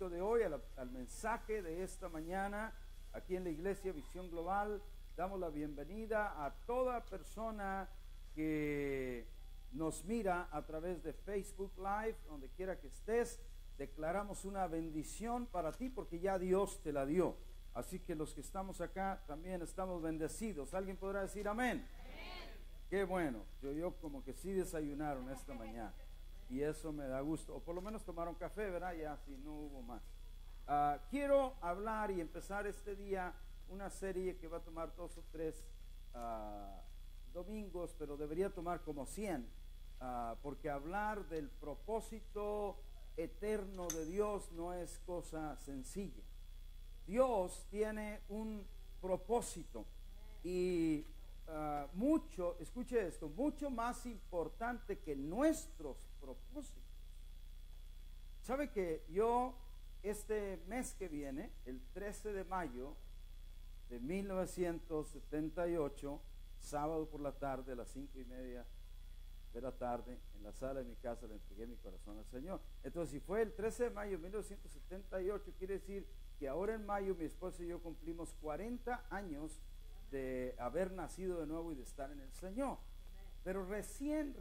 propósito de hoy, al mensaje de esta mañana, aquí en la Iglesia Visión Global. Damos la bienvenida a toda persona que nos mira a través de Facebook Live, donde quiera que estés. Declaramos una bendición para ti porque ya Dios te la dio. Así que los que estamos acá también estamos bendecidos. ¿Alguien podrá decir amén? Amén. Qué bueno. Yo como que sí desayunaron esta mañana y eso me da gusto. O por lo menos tomaron café, ¿verdad? Ya si no hubo más. Quiero hablar y empezar este día una serie que va a tomar 2 o 3 domingos, pero debería tomar como 100, porque hablar del propósito eterno de Dios no es cosa sencilla. Dios tiene un propósito y escuche esto, mucho más importante que nuestros propósitos. ¿Sabe que yo este mes que viene, el 13 de mayo de 1978, sábado por la tarde a las 5:30 de la tarde, en la sala de mi casa le entregué mi corazón al Señor? Entonces, si fue el 13 de mayo de 1978, quiere decir que ahora en mayo mi esposa y yo cumplimos 40 años de haber nacido de nuevo y de estar en el Señor. Pero recién,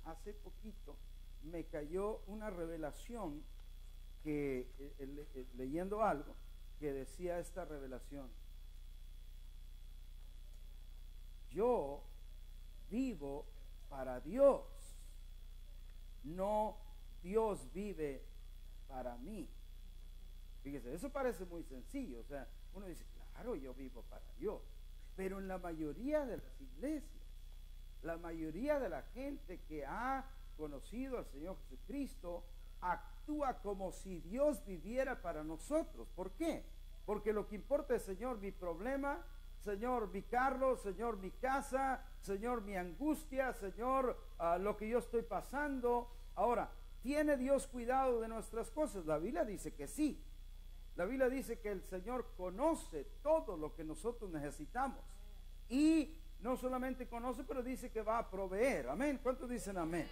hace poquito, me cayó una revelación que, leyendo algo, que decía esta revelación: yo vivo para Dios, no Dios vive para mí. Fíjese, eso parece muy sencillo, o sea, uno dice, claro, yo vivo para Dios, pero en la mayoría de las iglesias, la mayoría de la gente que ha conocido al Señor Jesucristo actúa como si Dios viviera para nosotros. ¿Por qué? Porque lo que importa es, Señor, mi problema, Señor, mi carro, Señor, mi casa, Señor, mi angustia, Señor, lo que yo estoy pasando. Ahora, ¿tiene Dios cuidado de nuestras cosas? La Biblia dice que sí. La Biblia dice que el Señor conoce todo lo que nosotros necesitamos. Y no solamente conoce, pero dice que va a proveer. Amén. ¿Cuántos dicen amén?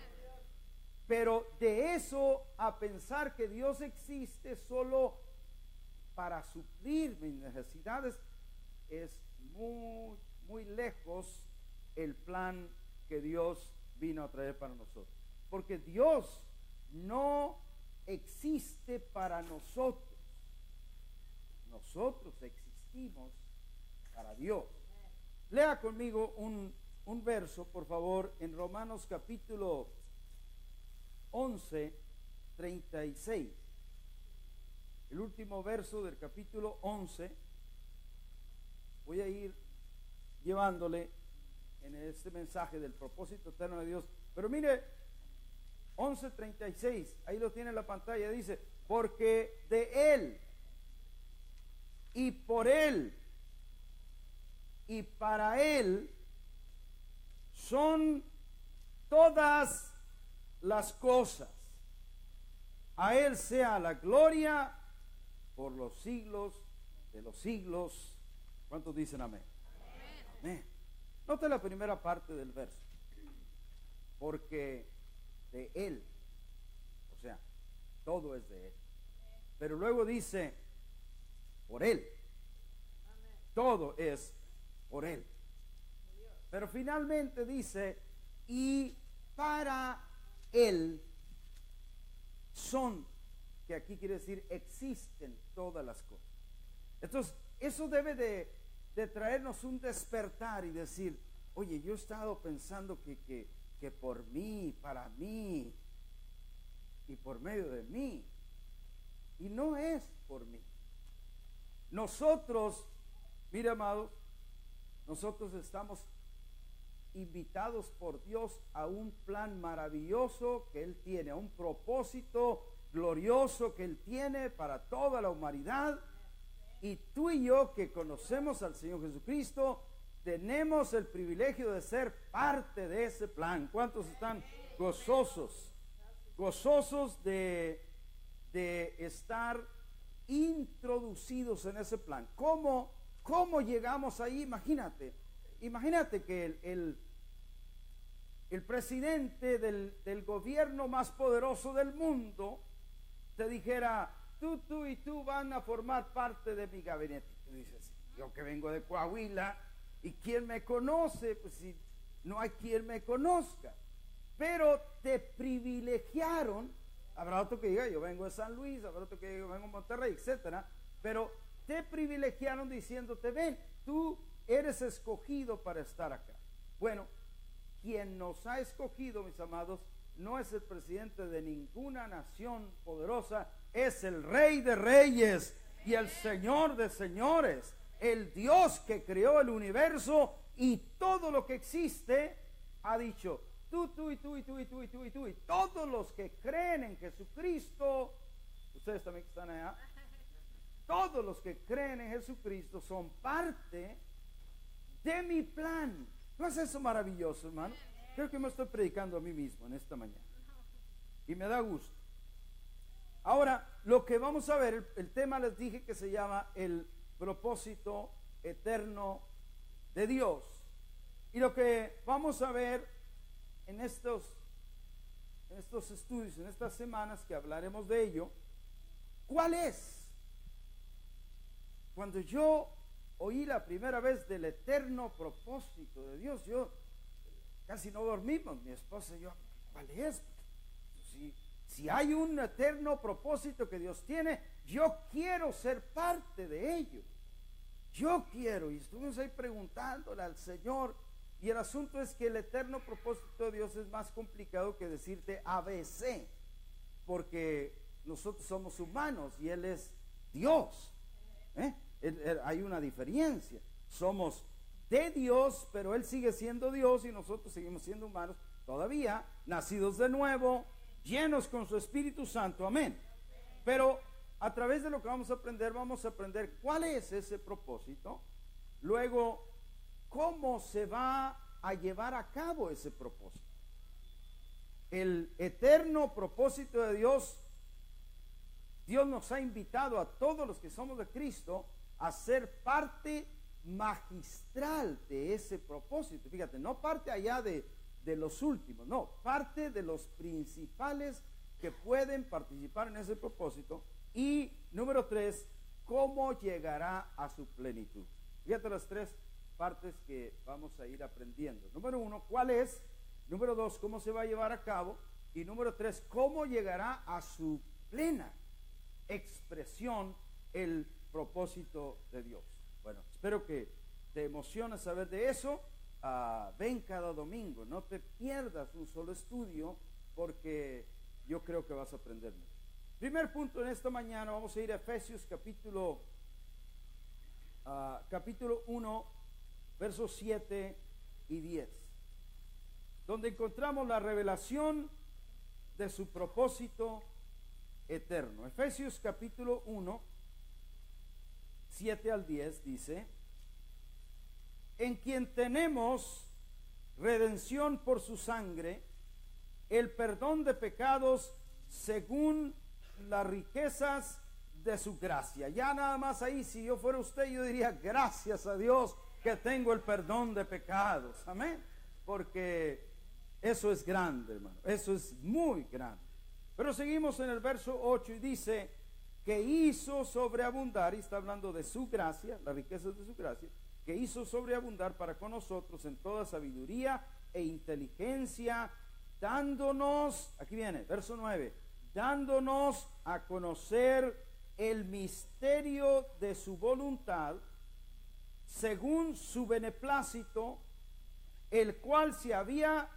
Pero de eso a pensar que Dios existe solo para suplir mis necesidades, es muy, muy lejos el plan que Dios vino a traer para nosotros. Porque Dios no existe para nosotros. Nosotros existimos para Dios. Lea conmigo un verso, por favor, en Romanos capítulo 11, 36. El último verso del capítulo 11. Voy a ir llevándole en este mensaje del propósito eterno de Dios. Pero mire, 11:36, ahí lo tiene en la pantalla, dice: porque de Él y por Él y para Él son todas las cosas. A Él sea la gloria por los siglos de los siglos. ¿Cuántos dicen amén? Amén. Note la primera parte del verso: porque de Él, o sea, todo es de Él. Pero luego dice, por Él. Todo es por Él. Pero finalmente dice, y para Él son, que aquí quiere decir existen todas las cosas. Entonces, eso debe de traernos un despertar y decir, oye, yo he estado pensando que por mí, para mí y por medio de mí, y no es por mí. Nosotros, mire, amados, nosotros estamos invitados por Dios a un plan maravilloso que Él tiene, a un propósito glorioso que Él tiene para toda la humanidad. Y tú y yo, que conocemos al Señor Jesucristo, tenemos el privilegio de ser parte de ese plan. ¿Cuántos están gozosos? Gozosos de estar introducidos en ese plan. ¿Cómo llegamos ahí? Imagínate que el presidente del gobierno más poderoso del mundo te dijera, tú y tú van a formar parte de mi gabinete. Tú dices, yo que vengo de Coahuila, ¿y quién me conoce? Pues si no hay quien me conozca. Pero te privilegiaron. Habrá otro que diga, yo vengo de San Luis, habrá otro que diga, yo vengo de Monterrey, etcétera. Pero te privilegiaron diciéndote, ven, tú eres escogido para estar acá. Bueno, quien nos ha escogido, mis amados, no es el presidente de ninguna nación poderosa, es el Rey de Reyes y el Señor de Señores, el Dios que creó el universo y todo lo que existe. Ha dicho, tú, y todos los que creen en Jesucristo, ustedes también que están allá, todos los que creen en Jesucristo son parte de mi plan. ¿No es eso maravilloso, hermano? Creo que me estoy predicando a mí mismo en esta mañana y me da gusto. Ahora, lo que vamos a ver, el tema les dije que se llama el propósito eterno de Dios. Y lo que vamos a ver en estos estudios, en estas semanas que hablaremos de ello, ¿cuál es? Cuando yo oí la primera vez del eterno propósito de Dios, yo casi no dormimos, mi esposa y yo, ¿cuál es? Si hay un eterno propósito que Dios tiene, yo quiero ser parte de ello. Yo quiero, y estuvimos ahí preguntándole al Señor, y el asunto es que el eterno propósito de Dios es más complicado que decirte ABC, porque nosotros somos humanos y Él es Dios. Hay una diferencia. Somos de Dios, pero Él sigue siendo Dios y nosotros seguimos siendo humanos todavía, nacidos de nuevo, llenos con su Espíritu Santo. Amén. Pero a través de lo que vamos a aprender cuál es ese propósito, luego cómo se va a llevar a cabo ese propósito. El eterno propósito de Dios, Dios nos ha invitado a todos los que somos de Cristo a ser parte magistral de ese propósito. Fíjate, no parte allá de los últimos, no, parte de los principales que pueden participar en ese propósito. Y número 3, ¿cómo llegará a su plenitud? Fíjate las 3 partes que vamos a ir aprendiendo. Número 1, ¿cuál es? Número 2, ¿cómo se va a llevar a cabo? Y número 3, ¿cómo llegará a su plena expresión el propósito de Dios? Bueno, espero que te emociones saber de eso. Ven cada domingo, no te pierdas un solo estudio, porque yo creo que vas a aprender mucho. Primer punto en esta mañana, vamos a ir a Efesios capítulo 1, versos 7 y 10, donde encontramos la revelación de su propósito eterno. Efesios capítulo 1, 7 al 10 dice: en quien tenemos redención por su sangre, el perdón de pecados según las riquezas de su gracia. Ya nada más ahí, si yo fuera usted, yo diría gracias a Dios que tengo el perdón de pecados. Amén. Porque eso es grande, hermano. Eso es muy grande. Pero seguimos en el verso 8 y dice que hizo sobreabundar, y está hablando de su gracia, las riquezas de su gracia, que hizo sobreabundar para con nosotros en toda sabiduría e inteligencia, dándonos, aquí viene, verso 9, dándonos a conocer el misterio de su voluntad, según su beneplácito, el cual se había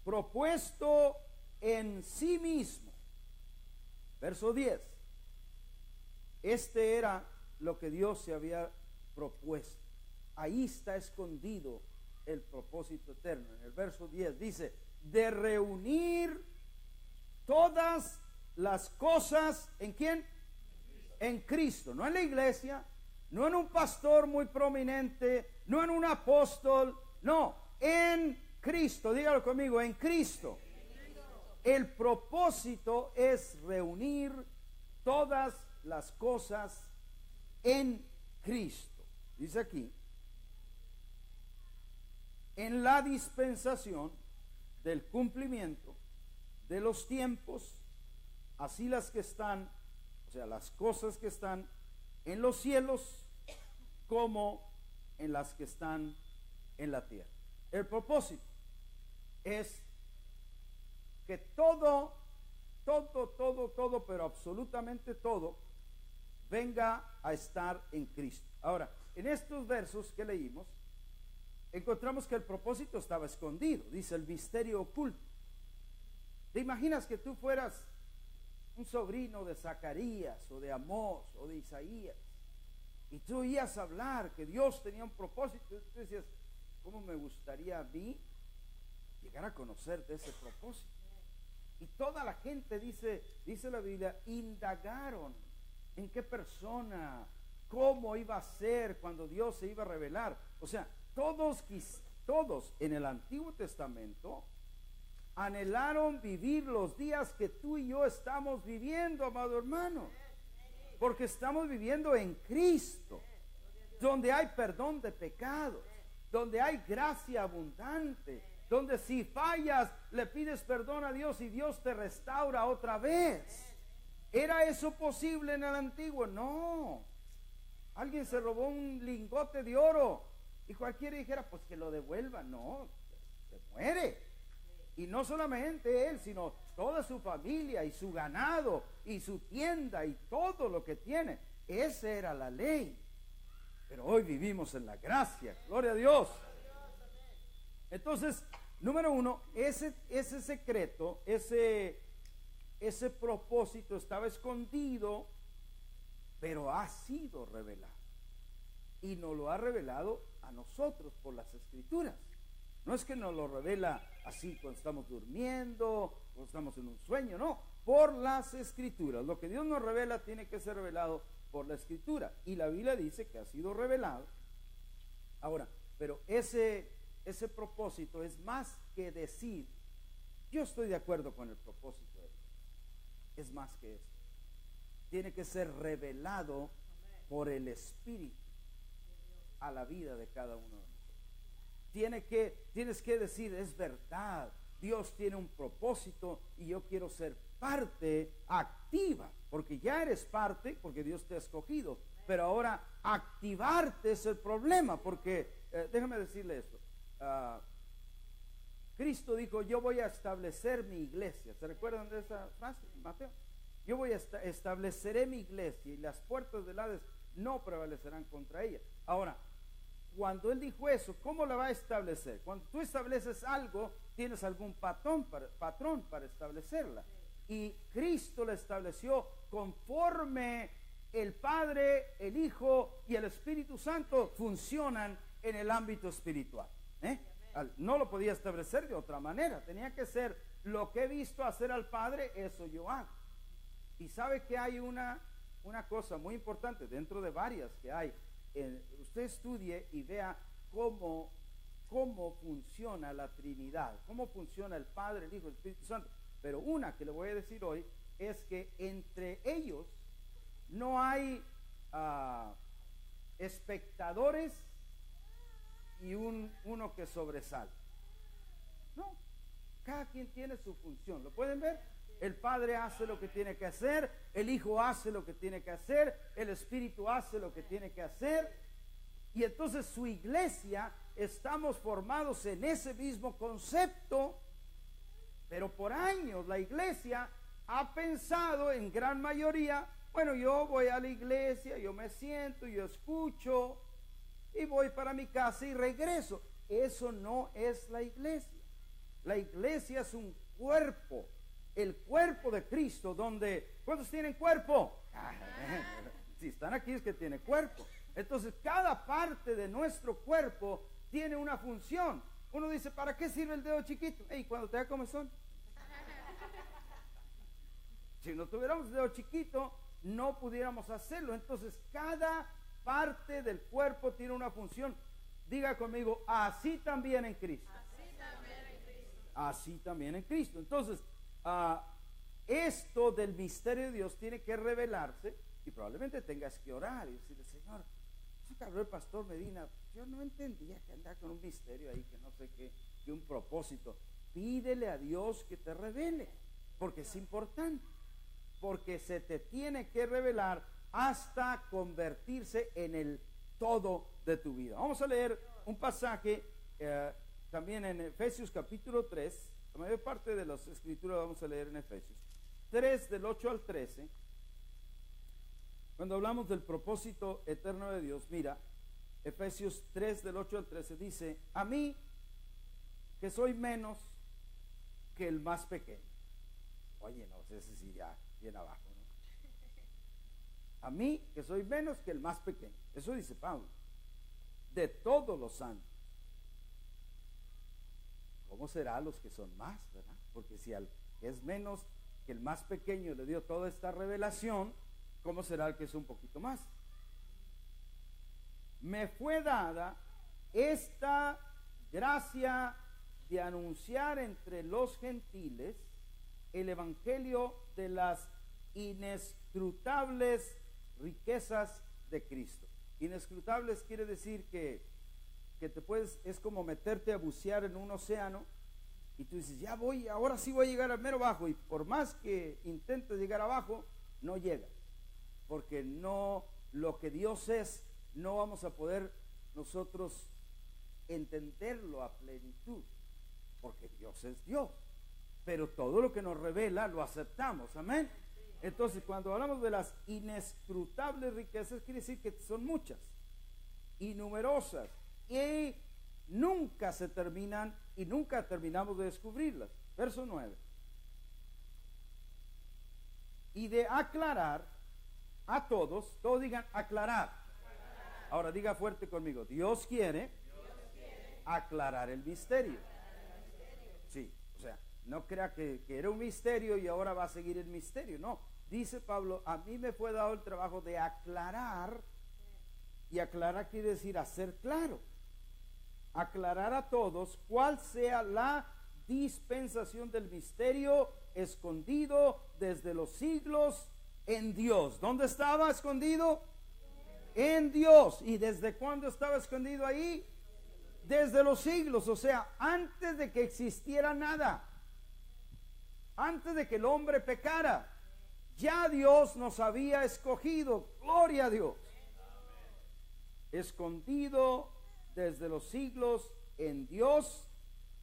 propuesto en sí mismo. Verso 10. Este era lo que Dios se había propuesto. Ahí está escondido el propósito eterno. En el verso 10 dice, de reunir todas las cosas, ¿en quién? En Cristo, no en la iglesia, no en un pastor muy prominente, no en un apóstol, no, en Cristo. Dígalo conmigo, en Cristo. El propósito es reunir todas las cosas en Cristo. Dice aquí, en la dispensación del cumplimiento de los tiempos, así las que están O sea, las cosas que están en los cielos como en las que están en la tierra. El propósito es que todo, pero absolutamente todo, venga a estar en Cristo. Ahora, en estos versos que leímos, encontramos que el propósito estaba escondido. Dice el misterio oculto. ¿Te imaginas que tú fueras un sobrino de Zacarías o de Amós o de Isaías y tú oías hablar que Dios tenía un propósito? Y tú decías, ¿cómo me gustaría a mí llegar a conocer de ese propósito? Y toda la gente, dice la Biblia, indagaron en qué persona, cómo iba a ser cuando Dios se iba a revelar. O sea, todos en el Antiguo Testamento anhelaron vivir los días que tú y yo estamos viviendo, amado hermano, porque estamos viviendo en Cristo, donde hay perdón de pecados, donde hay gracia abundante, donde si fallas le pides perdón a Dios y Dios te restaura otra vez. ¿Era eso posible en el antiguo? No. Alguien se robó un lingote de oro y cualquiera dijera, pues que lo devuelva. No, se muere. Y no solamente él, sino toda su familia y su ganado y su tienda y todo lo que tiene. Esa era la ley. Pero hoy vivimos en la gracia. Gloria a Dios. Entonces, número uno, ese secreto, ese propósito estaba escondido, pero ha sido revelado. Y nos lo ha revelado a nosotros por las Escrituras. No es que nos lo revela así cuando estamos durmiendo, cuando estamos en un sueño, no, por las Escrituras. Lo que Dios nos revela tiene que ser revelado por la Escritura. Y la Biblia dice que ha sido revelado. Ahora, pero ese propósito es más que decir, yo estoy de acuerdo con el propósito de Dios. Es más que eso. Tiene que ser revelado por el Espíritu a la vida de cada uno de nosotros. Tienes que decir, es verdad, Dios tiene un propósito y yo quiero ser parte activa, porque ya eres parte, porque Dios te ha escogido, pero ahora activarte es el problema, porque déjame decirle esto. Cristo dijo, yo voy a establecer mi iglesia. ¿Se recuerdan de esa frase, Mateo? Yo voy a estableceré mi iglesia y las puertas del Hades no prevalecerán contra ella. Ahora, cuando él dijo eso, ¿cómo la va a establecer? Cuando tú estableces algo, tienes algún patrón para establecerla. Y Cristo la estableció conforme el Padre, el Hijo y el Espíritu Santo funcionan en el ámbito espiritual. No lo podía establecer de otra manera. Tenía que ser lo que he visto hacer al Padre, eso yo hago. Y sabe que hay una cosa muy importante dentro de varias que hay. Usted estudie y vea cómo funciona la Trinidad, cómo funciona el Padre, el Hijo y el Espíritu Santo. Pero una que le voy a decir hoy es que entre ellos no hay espectadores y uno que sobresale. No, cada quien tiene su función. ¿Lo pueden ver? El Padre hace lo que tiene que hacer, el Hijo hace lo que tiene que hacer, el Espíritu hace lo que tiene que hacer. Y entonces su iglesia, estamos formados en ese mismo concepto, pero por años la iglesia ha pensado en gran mayoría, bueno, yo voy a la iglesia, yo me siento, yo escucho y voy para mi casa y regreso. Eso no es la iglesia. La iglesia es un cuerpo, el cuerpo de Cristo, donde, ¿cuántos tienen cuerpo? Si están aquí es que tiene cuerpo. Entonces cada parte de nuestro cuerpo tiene una función. Uno dice, ¿para qué sirve el dedo chiquito? Cuando te da comezón. Si no tuviéramos el dedo chiquito, no pudiéramos hacerlo. Entonces cada parte del cuerpo tiene una función. Diga conmigo, así también en Cristo. Así también en Cristo. Así también en Cristo. Entonces, esto del misterio de Dios tiene que revelarse y probablemente tengas que orar y decirle, Señor, eso que habló el pastor Medina, yo no entendía que andaba con un misterio ahí, que no sé qué, que un propósito. Pídele a Dios que te revele, porque es importante. porque se te tiene que revelar hasta convertirse en el todo de tu vida. Vamos a leer un pasaje también en Efesios capítulo 3. La mayor parte de las escrituras vamos a leer en Efesios 3 del 8 al 13. Cuando hablamos del propósito eterno de Dios, mira, Efesios 3 del 8 al 13 dice: a mí, que soy menos que el más pequeño. Oye, no, ese sí ya bien abajo, ¿no? A mí, que soy menos que el más pequeño. Eso dice Pablo. De todos los santos. ¿Cómo será los que son más, verdad? Porque si al que es menos que el más pequeño le dio toda esta revelación, ¿cómo será el que es un poquito más? Me fue dada esta gracia de anunciar entre los gentiles el evangelio de las inescrutables riquezas de Cristo. Inescrutables quiere decir que te puedes, es como meterte a bucear en un océano y tú dices, ya voy, ahora sí voy a llegar al mero abajo, y por más que intentes llegar abajo, no llegas, porque no, lo que Dios es, no vamos a poder nosotros entenderlo a plenitud, porque Dios es Dios, pero todo lo que nos revela lo aceptamos, amén. Entonces, cuando hablamos de las inescrutables riquezas, quiere decir que son muchas y numerosas, y nunca se terminan y nunca terminamos de descubrirlas. Verso 9. Y de aclarar a todos digan aclarar. Ahora diga fuerte conmigo: Dios quiere aclarar el misterio. Sí, o sea, no crea que era un misterio y ahora va a seguir el misterio. No, dice Pablo, a mí me fue dado el trabajo de aclarar, y aclarar quiere decir hacer claro. Aclarar a todos cuál sea la dispensación del misterio escondido desde los siglos en Dios. ¿Dónde estaba escondido? En Dios. ¿Y desde cuándo estaba escondido ahí? Desde los siglos, o sea, antes de que existiera nada, antes de que el hombre pecara, ya Dios nos había escogido. Gloria a Dios. Escondido desde los siglos en Dios,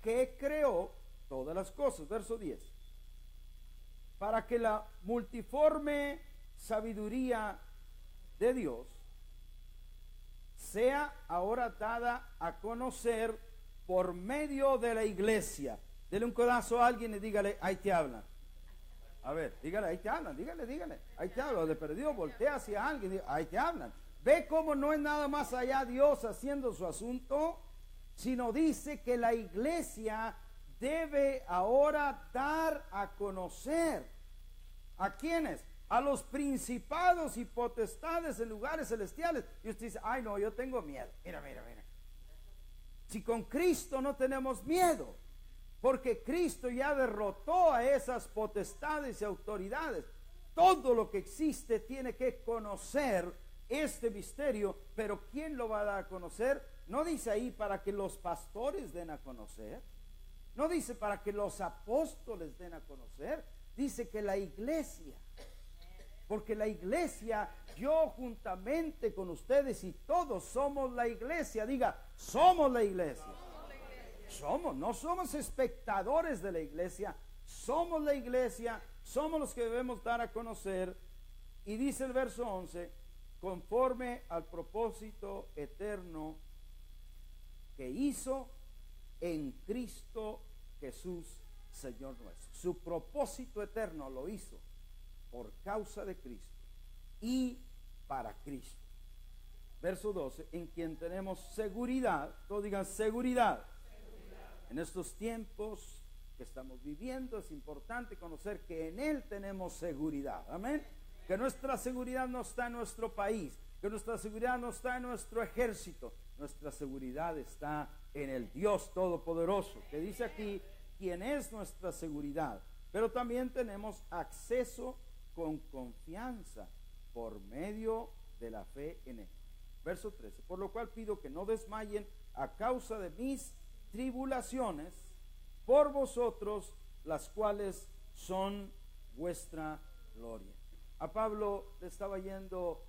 que creó todas las cosas. Verso 10. Para que la multiforme sabiduría de Dios sea ahora dada a conocer por medio de la iglesia. Dele un codazo a alguien y dígale, ahí te hablan. A ver, dígale, ahí te hablan, dígale, ahí te hablan. De perdido, voltea hacia alguien, diga, ahí te hablan. Ve cómo no es nada más allá Dios haciendo su asunto, sino dice que la iglesia debe ahora dar a conocer. ¿A quiénes? A los principados y potestades en lugares celestiales. Y usted dice, ay no, yo tengo miedo. Mira. Si con Cristo no tenemos miedo, porque Cristo ya derrotó a esas potestades y autoridades. Todo lo que existe tiene que conocer este misterio, pero ¿quién lo va a dar a conocer? No dice ahí para que los pastores den a conocer, no dice para que los apóstoles den a conocer, dice que la iglesia, porque la iglesia, yo juntamente con ustedes y todos somos la iglesia. Diga, somos la iglesia. No somos espectadores de la iglesia, somos la iglesia, somos los que debemos dar a conocer. Y dice el verso 11, conforme al propósito eterno que hizo en Cristo Jesús, Señor nuestro. Su propósito eterno lo hizo por causa de Cristo y para Cristo. Verso 12, en quien tenemos seguridad. Todos digan seguridad. En estos tiempos que estamos viviendo es importante conocer que en Él tenemos seguridad. Amén. Que nuestra seguridad no está en nuestro país, que nuestra seguridad no está en nuestro ejército, nuestra seguridad está en el Dios Todopoderoso, que dice aquí, quien es nuestra seguridad. Pero también tenemos acceso con confianza por medio de la fe en Él. Verso 13, por lo cual pido que no desmayen a causa de mis tribulaciones por vosotros, las cuales son vuestra Gloria. A Pablo le estaba yendo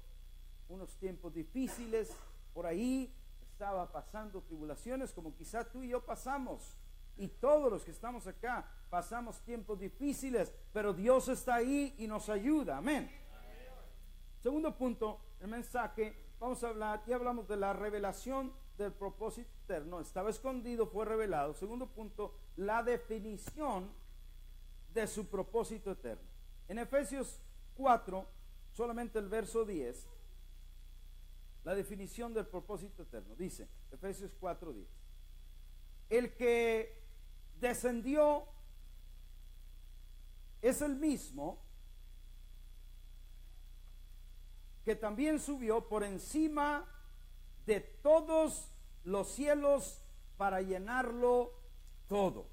unos tiempos difíciles, por ahí estaba pasando tribulaciones como quizá tú y yo pasamos, y todos los que estamos acá pasamos tiempos difíciles, pero Dios está ahí y nos ayuda, amén. Segundo punto, el mensaje, vamos a hablar, ya hablamos de la revelación del propósito eterno, estaba escondido, fue revelado. Segundo punto, la definición de su propósito eterno. En Efesios 4, solamente el verso 10, la definición del propósito eterno, dice, Efesios 4:10, el que descendió es el mismo que también subió por encima de todos los cielos para llenarlo todo.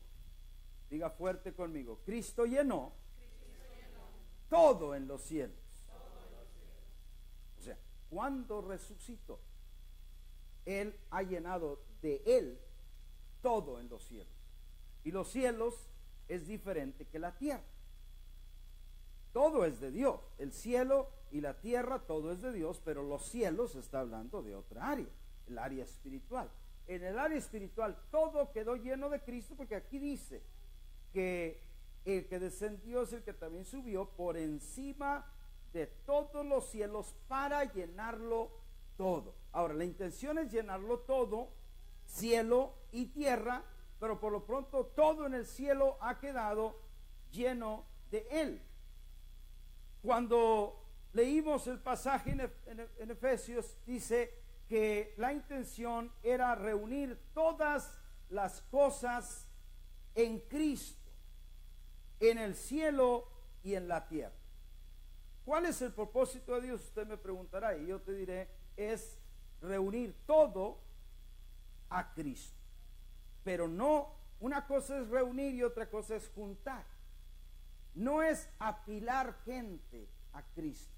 Diga fuerte conmigo, Cristo llenó todo en los cielos. O sea, cuando resucitó, Él ha llenado de Él todo en los cielos. Y los cielos es diferente que la tierra. Todo es de Dios. El cielo y la tierra, todo es de Dios, pero los cielos está hablando de otra área, el área espiritual. En el área espiritual todo quedó lleno de Cristo, porque aquí dice que el que descendió es el que también subió por encima de todos los cielos para llenarlo todo. Ahora, la intención es llenarlo todo, cielo y tierra, pero por lo pronto todo en el cielo ha quedado lleno de Él. Cuando leímos el pasaje en Efesios, dice que la intención era reunir todas las cosas en Cristo, en el cielo y en la tierra. ¿Cuál es el propósito de Dios? Usted me preguntará y yo te diré, es reunir todo a Cristo. Pero no, una cosa es reunir y otra cosa es juntar. No es apilar gente a Cristo,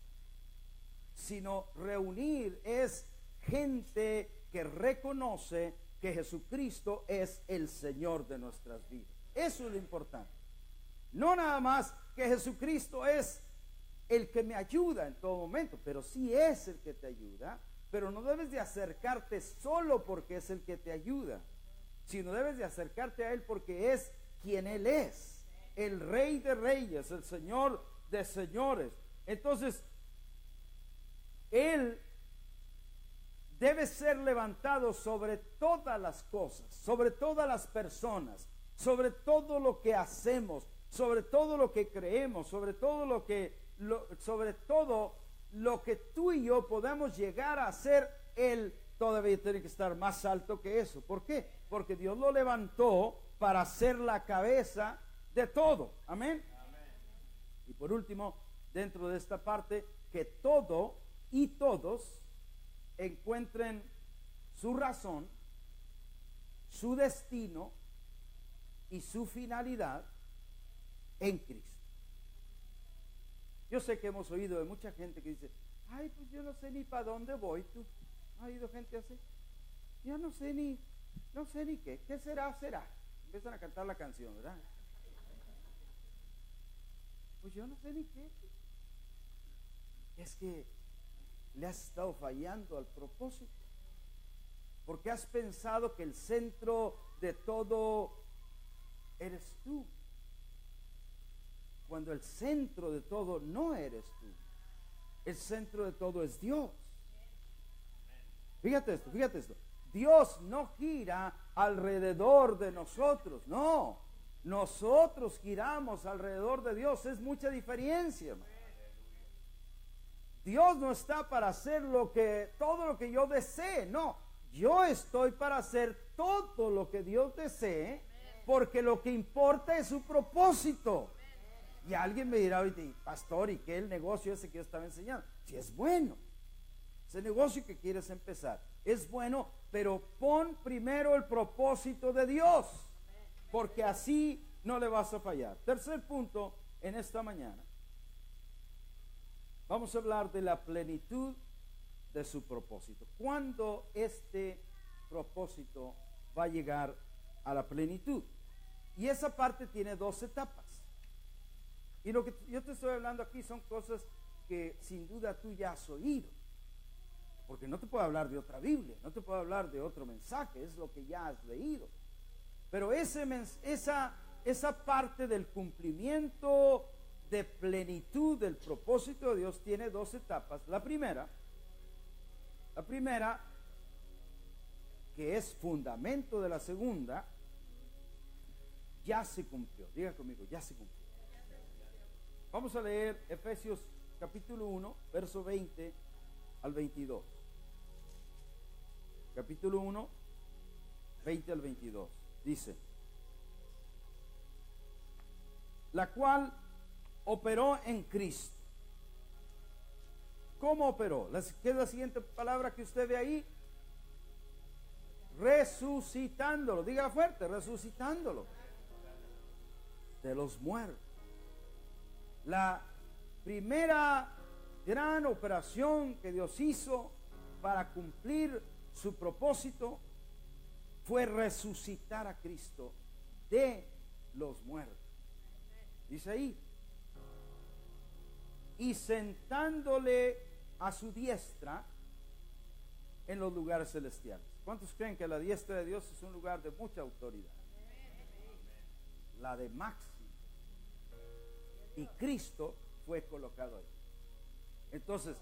sino reunir es gente que reconoce que Jesucristo es el Señor de nuestras vidas. Eso es lo importante. No nada más que Jesucristo es el que me ayuda en todo momento, pero sí es el que te ayuda, pero no debes de acercarte solo porque es el que te ayuda, sino debes de acercarte a Él porque es quien Él es, el Rey de Reyes, el Señor de Señores. Entonces, Él debe ser levantado sobre todas las cosas, sobre todas las personas, sobre todo lo que hacemos, sobre todo lo que creemos, sobre todo lo que tú y yo podemos llegar a ser. Él todavía tiene que estar más alto que eso. ¿Por qué? Porque Dios lo levantó para ser la cabeza de todo. Amén. Y por último, dentro de esta parte, que todo y todos encuentren su razón, su destino y su finalidad en Cristo. Yo sé que hemos oído de mucha gente que dice, ay, pues yo no sé ni para dónde voy. ¿Tú has oído gente así? Yo no sé ni qué será. Empiezan a cantar la canción, ¿verdad? Pues yo no sé ni qué. Es que le has estado fallando al propósito, porque has pensado que el centro de todo eres tú, cuando el centro de todo no eres tú. El centro de todo es Dios. Fíjate esto. Dios no gira alrededor de nosotros, no. Nosotros giramos alrededor de Dios. Es mucha diferencia, hermano. Dios no está para hacer todo lo que yo desee, no. Yo estoy para hacer todo lo que Dios desee, porque lo que importa es su propósito. Y alguien me dirá ahorita, pastor, ¿y qué el negocio ese que yo estaba enseñando? Si es bueno, ese negocio que quieres empezar es bueno, pero pon primero el propósito de Dios, porque así no le vas a fallar. Tercer punto en esta mañana, vamos a hablar de la plenitud de su propósito. ¿Cuándo este propósito va a llegar a la plenitud? Y esa parte tiene dos etapas. Y lo que yo te estoy hablando aquí son cosas que sin duda tú ya has oído. Porque no te puedo hablar de otra Biblia, no te puedo hablar de otro mensaje, es lo que ya has leído. Pero esa parte del cumplimiento de plenitud del propósito de Dios tiene dos etapas. La primera, que es fundamento de la segunda, ya se cumplió. Diga conmigo, ya se cumplió. Vamos a leer Efesios capítulo 1, verso 20 al 22. Capítulo 1, 20 al 22. Dice: la cual operó en Cristo. ¿Cómo operó? ¿Qué es la siguiente palabra que usted ve ahí? Resucitándolo. Diga fuerte, resucitándolo de los muertos. La primera gran operación que Dios hizo para cumplir su propósito fue resucitar a Cristo de los muertos. Dice ahí: y sentándole a su diestra en los lugares celestiales. ¿Cuántos creen que la diestra de Dios es un lugar de mucha autoridad? La de máxima. Y Cristo fue colocado ahí. Entonces,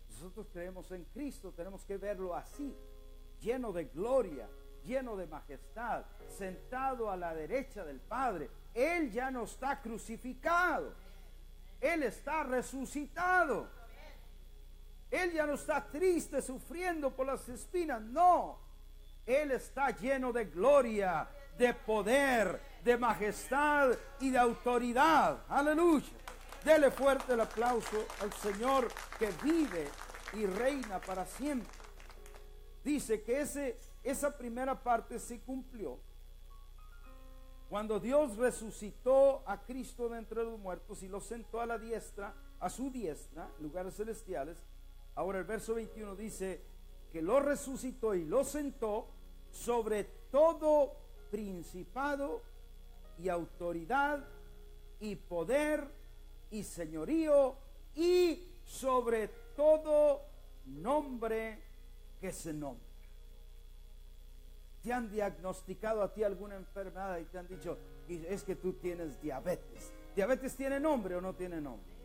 nosotros creemos en Cristo, tenemos que verlo así, lleno de gloria, lleno de majestad, sentado a la derecha del Padre. Él ya no está crucificado, Él está resucitado. Él ya no está triste, sufriendo por las espinas, no. Él está lleno de gloria, de poder, de majestad y de autoridad. Aleluya. Dele fuerte el aplauso al Señor que vive y reina para siempre. Dice que esa primera parte se cumplió cuando Dios resucitó a Cristo de entre los muertos y lo sentó a la diestra, a su diestra, en lugares celestiales. Ahora el verso 21 dice que lo resucitó y lo sentó sobre todo principado y autoridad y poder y señorío y sobre todo nombre que se nombra. Te han diagnosticado a ti alguna enfermedad y te han dicho: es que tú tienes diabetes. ¿Diabetes tiene nombre o no tiene nombre?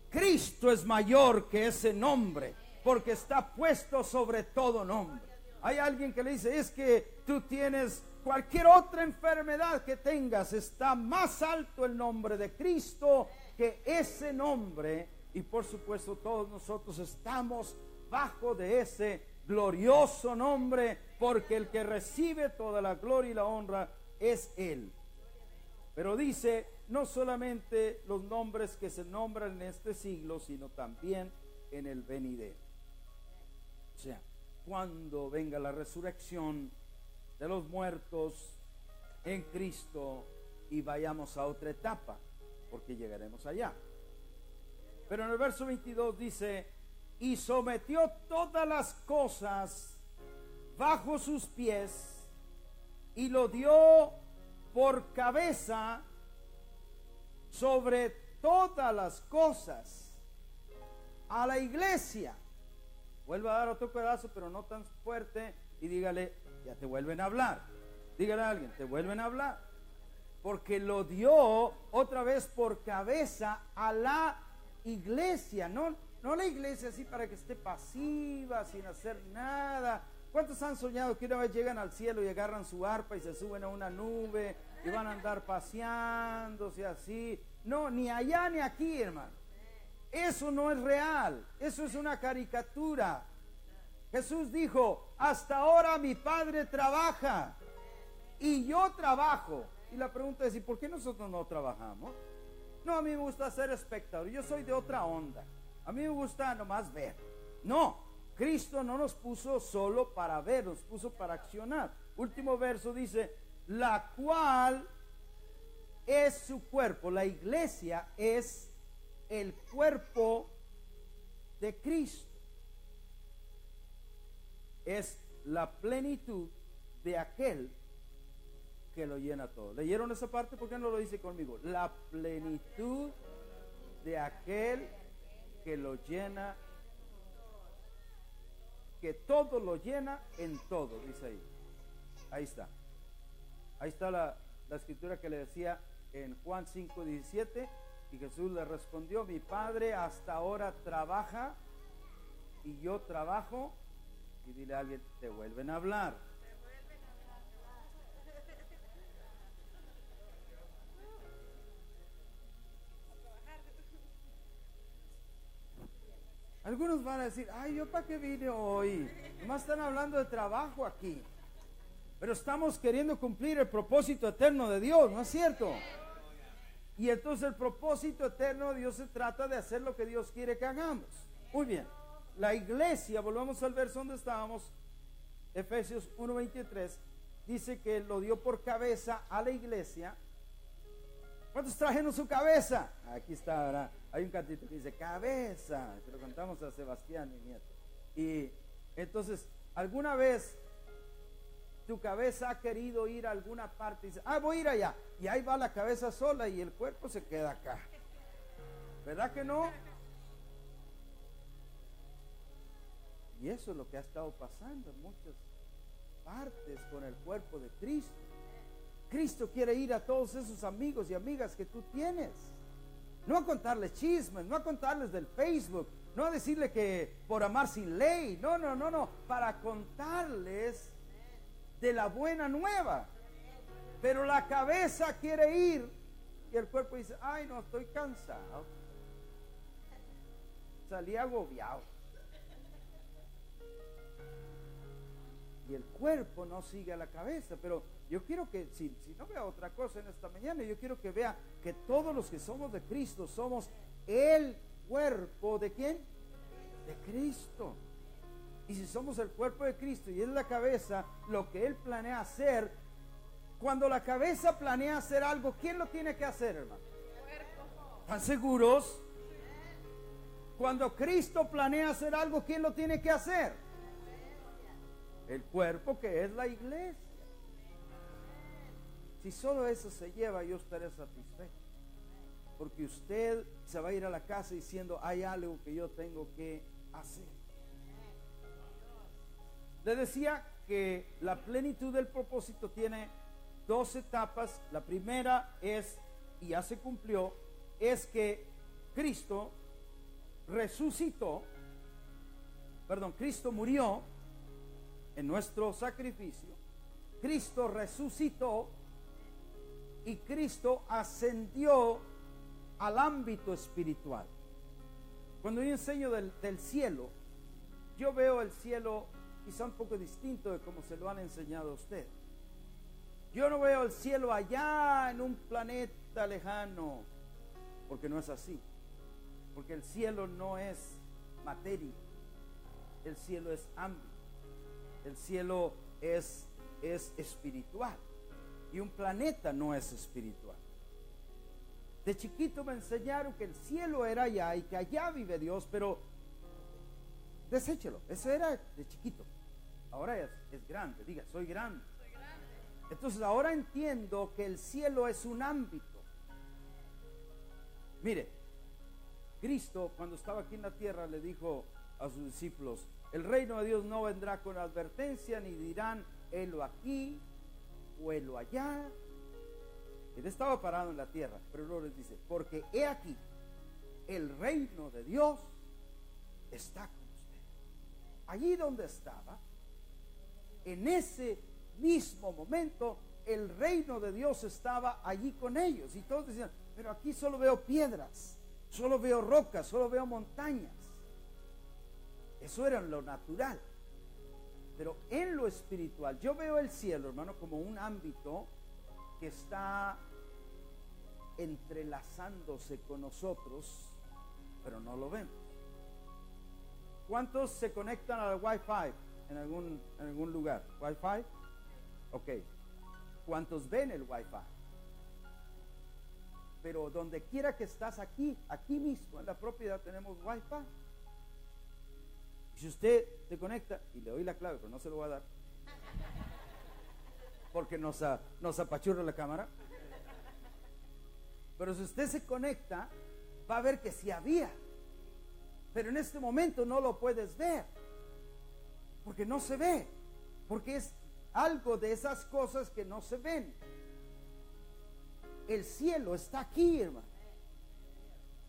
Cristo es mayor que ese nombre, porque está puesto sobre todo nombre. Hay alguien que le dice: es que tú tienes cualquier otra enfermedad que tengas, está más alto el nombre de Cristo que ese nombre. Y por supuesto todos nosotros estamos bajo de ese glorioso nombre, porque el que recibe toda la gloria y la honra es Él. Pero dice, no solamente los nombres que se nombran en este siglo, sino también en el venidero. O sea, cuando venga la resurrección de los muertos en Cristo y vayamos a otra etapa, porque llegaremos allá. Pero en el verso 22 dice: y sometió todas las cosas bajo sus pies y lo dio por cabeza sobre todas las cosas a la iglesia. Vuelva a dar otro pedazo, pero no tan fuerte, y dígale: ya te vuelven a hablar. Dígale a alguien: te vuelven a hablar. Porque lo dio otra vez por cabeza a la iglesia. No la iglesia así para que esté pasiva, sin hacer nada. ¿Cuántos han soñado que una vez llegan al cielo y agarran su arpa y se suben a una nube y van a andar paseándose así? No, ni allá ni aquí, hermano. Eso no es real, eso es una caricatura. Jesús dijo: hasta ahora mi Padre trabaja y yo trabajo. Y la pregunta es: ¿y por qué nosotros no trabajamos? No, a mí me gusta ser espectador, yo soy de otra onda. A mí me gusta nomás ver. No, Cristo no nos puso solo para ver, nos puso para accionar. Último verso dice: la cual es su cuerpo. La iglesia es el cuerpo de Cristo. Es la plenitud de aquel que lo llena todo. ¿Leyeron esa parte? ¿Por qué no lo dice conmigo? La plenitud de aquel que lo llena, que todo lo llena en todo, dice ahí. Ahí está. Ahí está la escritura que le decía en Juan 5:17, y Jesús le respondió: mi Padre hasta ahora trabaja y yo trabajo. Y dile a alguien: te vuelven a hablar. Algunos van a decir: ay, ¿yo para qué vine hoy? Nomás están hablando de trabajo aquí. Pero estamos queriendo cumplir el propósito eterno de Dios, ¿no es cierto? Y entonces el propósito eterno de Dios se trata de hacer lo que Dios quiere que hagamos. Muy bien. La iglesia, volvamos al verso donde estábamos, Efesios 1:23, dice que lo dio por cabeza a la iglesia. ¿Cuántos trajeron su cabeza? Aquí está, ¿verdad? Hay un cantito que dice cabeza, que lo cantamos a Sebastián, mi nieto. Y entonces, ¿alguna vez tu cabeza ha querido ir a alguna parte y dice: ah, voy a ir allá? Y ahí va la cabeza sola y el cuerpo se queda acá. ¿Verdad que no? Y eso es lo que ha estado pasando en muchas partes con el cuerpo de Cristo. Cristo quiere ir a todos esos amigos y amigas que tú tienes. No a contarles chismes, no a contarles del Facebook, no a decirle que por amar sin ley. No. Para contarles de la buena nueva. Pero la cabeza quiere ir y el cuerpo dice: ay, no, estoy cansado. Salí agobiado. Y el cuerpo no sigue a la cabeza. Pero yo quiero que, si no vea otra cosa en esta mañana, yo quiero que vea que todos los que somos de Cristo somos el cuerpo ¿de quién? De Cristo. Y si somos el cuerpo de Cristo y es la cabeza, lo que Él planea hacer, cuando la cabeza planea hacer algo, ¿quién lo tiene que hacer, hermano? ¿Están seguros? Cuando Cristo planea hacer algo, ¿quién lo tiene que hacer? El cuerpo, que es la iglesia. Si solo eso se lleva, yo estaré satisfecho. Porque usted se va a ir a la casa diciendo: hay algo que yo tengo que hacer. Le decía que la plenitud del propósito tiene dos etapas. La primera es, y ya se cumplió, es que Cristo murió en nuestro sacrificio. Cristo resucitó y Cristo ascendió al ámbito espiritual. Cuando yo enseño del cielo, yo veo el cielo quizá un poco distinto de como se lo han enseñado a usted. Yo no veo el cielo allá en un planeta lejano, porque no es así. Porque el cielo no es materia, el cielo es ámbito, el cielo es espiritual, y un planeta no es espiritual. De chiquito me enseñaron que el cielo era allá y que allá vive Dios, pero deséchelo, eso era de chiquito. Ahora es grande, diga: soy grande. Entonces ahora entiendo que el cielo es un ámbito. Mire, Cristo cuando estaba aquí en la tierra le dijo a sus discípulos: el reino de Dios no vendrá con advertencia, ni dirán: helo aquí o helo allá. Él estaba parado en la tierra, pero luego les dice: porque he aquí, el reino de Dios está con usted. Allí donde estaba, en ese mismo momento, el reino de Dios estaba allí con ellos. Y todos decían: pero aquí solo veo piedras, solo veo rocas, solo veo montañas. Eso era en lo natural. Pero en lo espiritual, yo veo el cielo, hermano, como un ámbito que está entrelazándose con nosotros, pero no lo vemos. ¿Cuántos se conectan al Wi-Fi en algún lugar? ¿Wi-Fi? Ok. ¿Cuántos ven el Wi-Fi? Pero donde quiera que estás aquí mismo en la propiedad tenemos Wi-Fi. Si usted se conecta, y le doy la clave, pero no se lo voy a dar. porque nos apachurra la cámara. Pero si usted se conecta, va a ver que sí había. Pero en este momento no lo puedes ver, porque no se ve, porque es algo de esas cosas que no se ven. El cielo está aquí, hermano.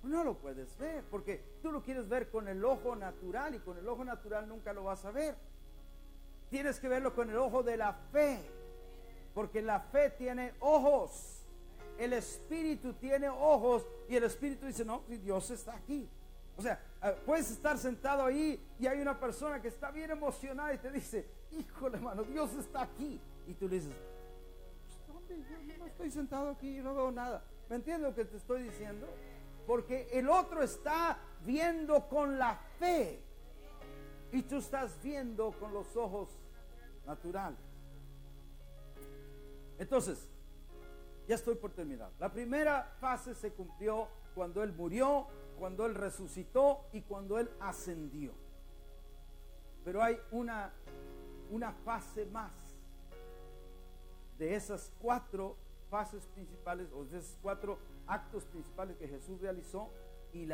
No lo puedes ver, porque tú lo quieres ver con el ojo natural, y con el ojo natural nunca lo vas a ver. Tienes que verlo con el ojo de la fe, porque la fe tiene ojos. El Espíritu tiene ojos, y el Espíritu dice, no, Dios está aquí. O sea, puedes estar sentado ahí y hay una persona que está bien emocionada y te dice, híjole, hermano, Dios está aquí. Y tú le dices, ¿dónde? Yo no estoy sentado aquí, yo no veo nada. ¿Me entiendes lo que te estoy diciendo? Porque el otro está viendo con la fe y tú estás viendo con los ojos naturales. Entonces, ya estoy por terminar. La primera fase se cumplió cuando Él murió, cuando Él resucitó y cuando Él ascendió. Pero hay una fase más de esas 4 fases principales, o de esos 4 actos principales que Jesús realizó, y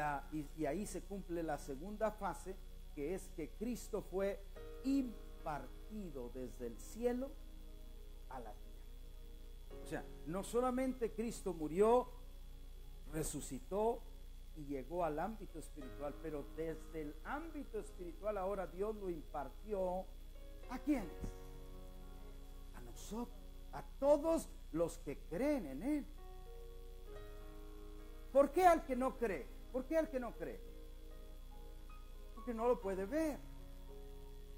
ahí se cumple la segunda fase, que es que Cristo fue impartido desde el cielo a la tierra. O sea, no solamente Cristo murió, resucitó y llegó al ámbito espiritual, pero desde el ámbito espiritual ahora Dios lo impartió ¿a quiénes? A nosotros, a todos los que creen en Él. ¿Por qué al que no cree? ¿Por qué al que no cree? Porque no lo puede ver.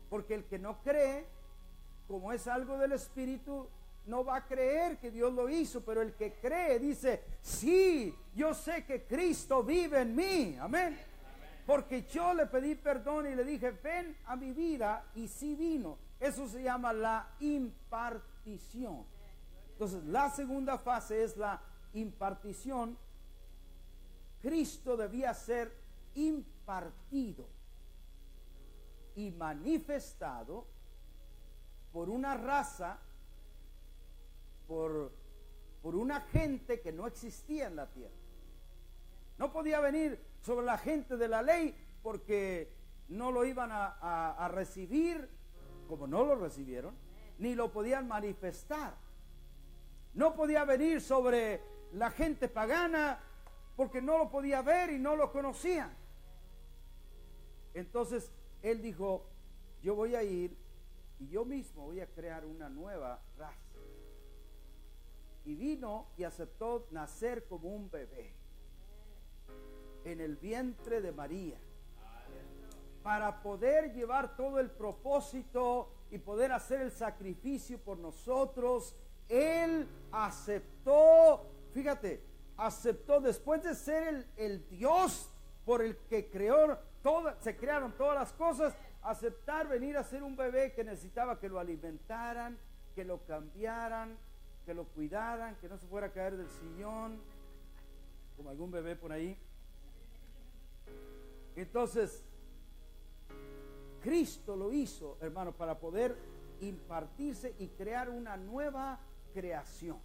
Porque el que no cree, como es algo del Espíritu, no va a creer que Dios lo hizo. Pero el que cree dice, sí, yo sé que Cristo vive en mí. Amén. Porque yo le pedí perdón y le dije, ven a mi vida, y sí vino. Eso se llama la impartición. Entonces, la segunda fase es la impartición. Cristo debía ser impartido y manifestado por una raza, por una gente que no existía en la tierra. No podía venir sobre la gente de la ley, porque no lo iban a recibir, como no lo recibieron, ni lo podían manifestar. No podía venir sobre la gente pagana, porque no lo podía ver y no lo conocían. Entonces Él dijo, yo voy a ir y yo mismo voy a crear una nueva raza. Y vino y aceptó nacer como un bebé en el vientre de María, para poder llevar todo el propósito y poder hacer el sacrificio por nosotros. Él aceptó, fíjate, aceptó, después de ser el Dios por el que se crearon todas las cosas, aceptar venir a ser un bebé que necesitaba que lo alimentaran, que lo cambiaran, que lo cuidaran, que no se fuera a caer del sillón, como algún bebé por ahí. Entonces, Cristo lo hizo, hermano, para poder impartirse y crear una nueva creación.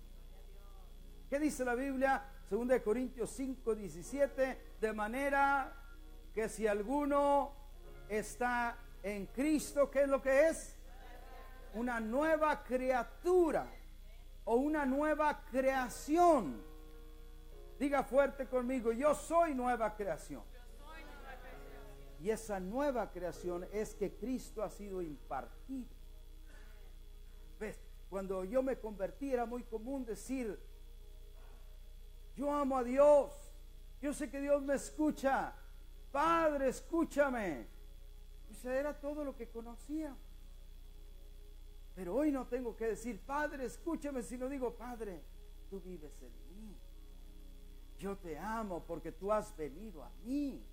¿Qué dice la Biblia? 2 Corintios 5:17, de manera que si alguno está en Cristo, ¿qué es lo que es? Una nueva criatura o una nueva creación. Diga fuerte conmigo, yo soy nueva creación. Y esa nueva creación es que Cristo ha sido impartido. ¿Ves? Cuando yo me convertí era muy común decir, yo amo a Dios, yo sé que Dios me escucha, Padre, escúchame. Pues era todo lo que conocía. Pero hoy no tengo que decir, Padre, escúchame, sino digo, Padre, tú vives en mí. Yo te amo porque tú has venido a mí.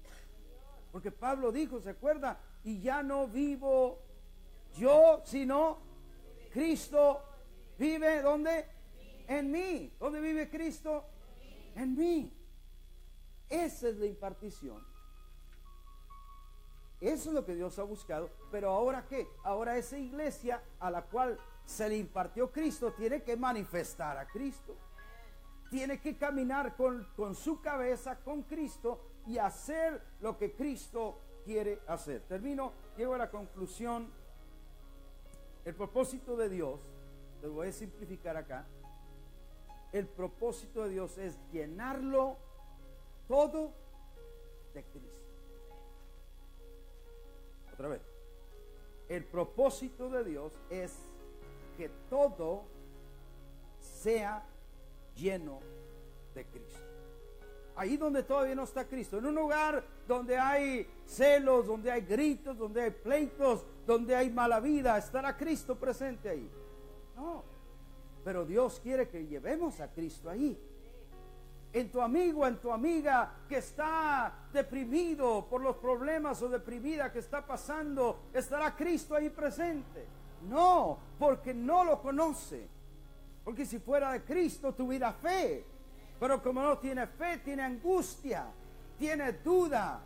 Porque Pablo dijo, ¿se acuerda? Y ya no vivo yo, sino Cristo vive, ¿dónde? En mí. ¿Dónde vive Cristo? En mí. Esa es la impartición. Eso es lo que Dios ha buscado. Pero ahora ¿qué? Ahora esa iglesia a la cual se le impartió Cristo, tiene que manifestar a Cristo. Tiene que caminar con su cabeza, con Cristo, y hacer lo que Cristo quiere hacer. Termino, llego a la conclusión. El propósito de Dios, lo voy a simplificar acá. El propósito de Dios es llenarlo todo de Cristo. Otra vez. El propósito de Dios es que todo sea lleno de Cristo. Ahí donde todavía no está Cristo, en un lugar donde hay celos, donde hay gritos, donde hay pleitos, donde hay mala vida, ¿estará Cristo presente ahí? No, pero Dios quiere que llevemos a Cristo ahí. En tu amigo, en tu amiga que está deprimido por los problemas o deprimida que está pasando, ¿estará Cristo ahí presente? No, porque no lo conoce. Porque si fuera de Cristo tuviera fe, pero como no tiene fe, tiene angustia, tiene duda.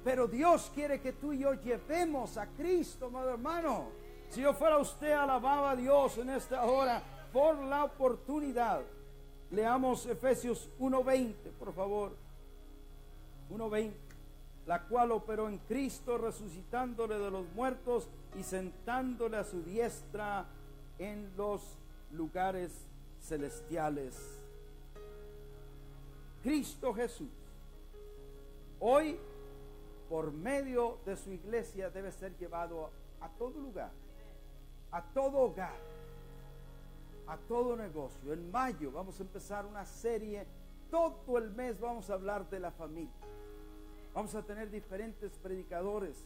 Pero Dios quiere que tú y yo llevemos a Cristo, amado hermano. Si yo fuera usted, alababa a Dios en esta hora por la oportunidad. Leamos Efesios 1:20, por favor. 1:20. La cual operó en Cristo, resucitándole de los muertos y sentándole a su diestra en los lugares celestiales. Cristo Jesús hoy, por medio de su iglesia, debe ser llevado a todo lugar, a todo hogar, a todo negocio. En mayo vamos a empezar una serie, todo el mes vamos a hablar de la familia. Vamos a tener diferentes predicadores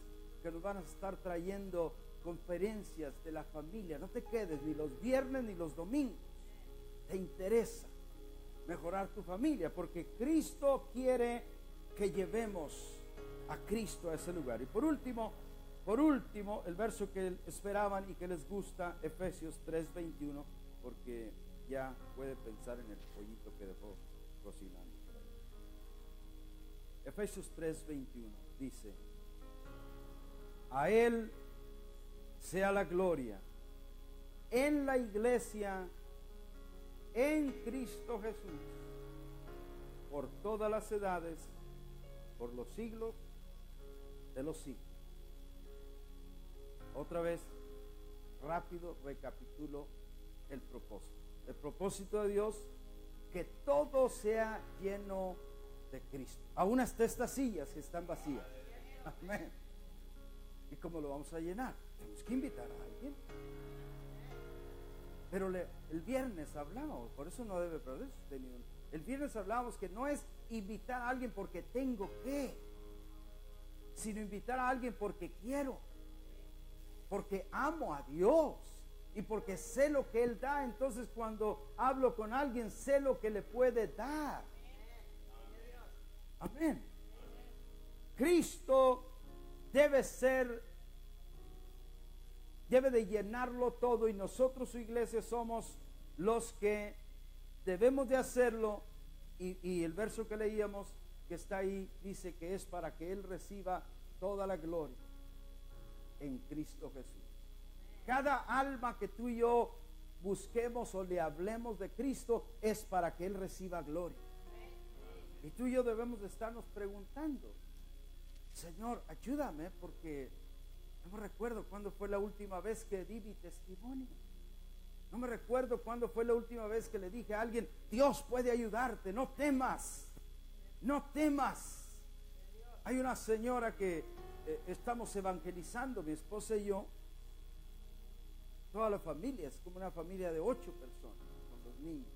que nos van a estar trayendo conferencias de la familia. No te quedes ni los viernes ni los domingos. Te interesa mejorar tu familia, porque Cristo quiere que llevemos a Cristo a ese lugar. Y por último, el verso que esperaban y que les gusta, Efesios 3:21, porque ya puede pensar en el pollito que dejó cocinando. Efesios 3:21 dice: a Él sea la gloria en la iglesia, en Cristo Jesús, por todas las edades, por los siglos de los siglos. Otra vez, rápido, recapitulo el propósito. El propósito de Dios, que todo sea lleno de Cristo. Aún hasta estas sillas que están vacías. Amén. ¿Y cómo lo vamos a llenar? Tenemos que invitar a alguien. Pero el viernes hablamos, por eso no debe perder sostenido. El viernes hablábamos que no es invitar a alguien porque tengo que, sino invitar a alguien porque quiero, porque amo a Dios y porque sé lo que Él da. Entonces cuando hablo con alguien, sé lo que le puede dar. Amén. Cristo debe de llenarlo todo, y nosotros, su iglesia, somos los que debemos de hacerlo. Y el verso que leíamos, que está ahí, dice que es para que Él reciba toda la gloria en Cristo Jesús. Cada alma que tú y yo busquemos o le hablemos de Cristo es para que Él reciba gloria. Y tú y yo debemos de estarnos preguntando: Señor, ayúdame, porque no me recuerdo cuándo fue la última vez que di mi testimonio. No me recuerdo cuándo fue la última vez que le dije a alguien: Dios puede ayudarte, no temas, no temas. Hay una señora que estamos evangelizando, mi esposa y yo, toda la familia, es como una familia de 8 personas con los niños.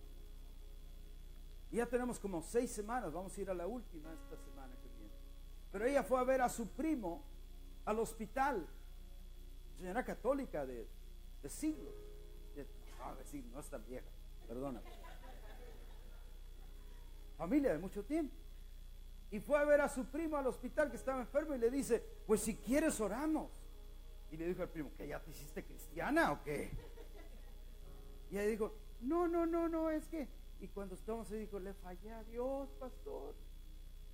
Y ya tenemos como 6 semanas, vamos a ir a la última esta semana que viene. Pero ella fue a ver a su primo al hospital, señora católica de siglos. No es tan vieja, perdona. Familia de mucho tiempo. Y fue a ver a su primo al hospital que estaba enfermo y le dice: pues si quieres oramos. Y le dijo al primo: ¿que ya te hiciste cristiana o qué? Y ella dijo: no, es que... Y cuando estábamos ahí dijo: le fallé a Dios, pastor.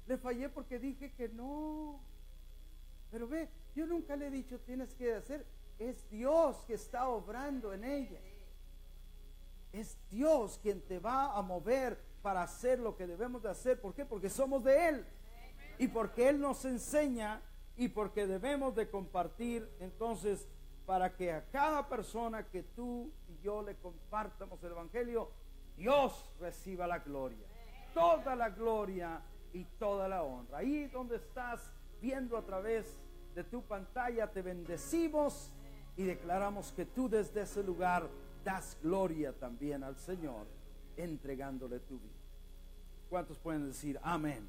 Le fallé porque dije que no. Pero ve, yo nunca le he dicho tienes que hacer. Es Dios que está obrando en ella. Es Dios quien te va a mover para hacer lo que debemos de hacer. ¿Por qué? Porque somos de Él. Y porque Él nos enseña y porque debemos de compartir. Entonces, para que a cada persona que tú y yo le compartamos el Evangelio, Dios reciba la gloria. Toda la gloria y toda la honra. Ahí donde estás viendo a través de tu pantalla, te bendecimos y declaramos que tú desde ese lugar das gloria también al Señor, entregándole tu vida. ¿Cuántos pueden decir amén?